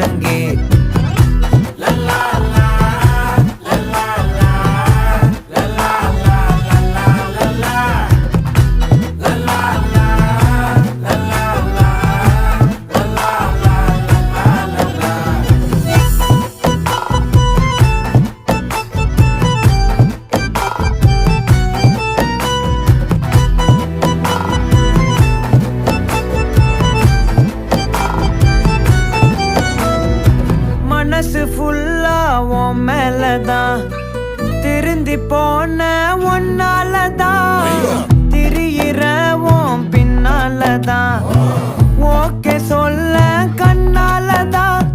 முழங்கு. மனசு ஃபுல்லா உன் மேலதான், திருந்தி போன ஒன்னாலதான், திரியிற உன் பின்னாலதான், ஓகே சொல்ல கண்ணாலதான்,